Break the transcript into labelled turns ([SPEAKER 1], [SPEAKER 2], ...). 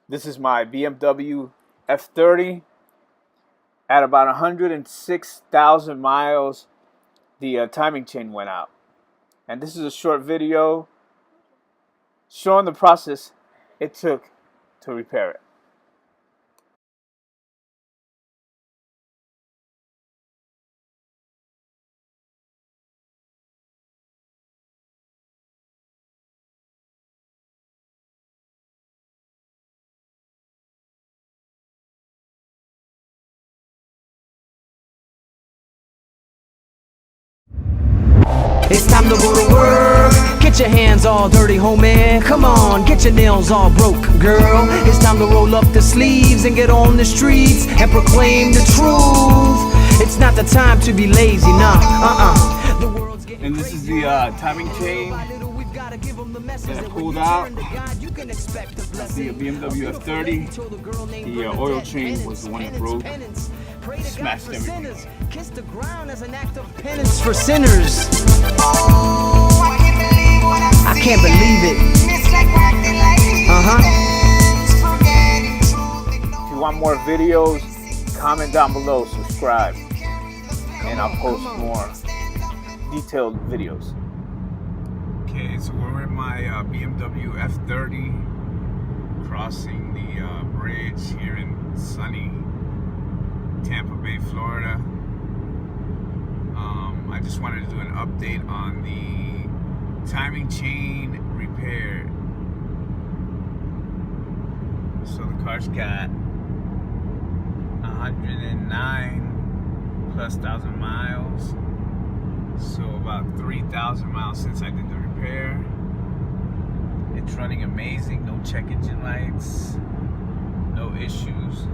[SPEAKER 1] This is my BMW F30. At about 106,000 miles, the timing chain went out. And this is a short video showing the process it took to repair it.
[SPEAKER 2] It's time to go to work. Get your hands all dirty, homie. Come on, get your nails all broke, girl. It's time to roll up the sleeves and get on the streets and proclaim the truth. It's not the time to be lazy, nah, The world's getting
[SPEAKER 1] And this is the timing chain that I pulled out. The BMW F30. The oil chain was the one that broke. Smashed everything.
[SPEAKER 2] Kiss the ground as an act of penance for sinners. I can't believe it.
[SPEAKER 1] If you want more videos, comment down below, subscribe, and I'll post more detailed videos. Okay, so we're in my BMW F30 crossing the bridge here in sunny Tampa Bay, Florida. I just wanted to do an update on the timing chain repair. So the car's got 109 plus thousand miles. So about 3,000 miles since I did the repair. It's running amazing, no check engine lights, no issues.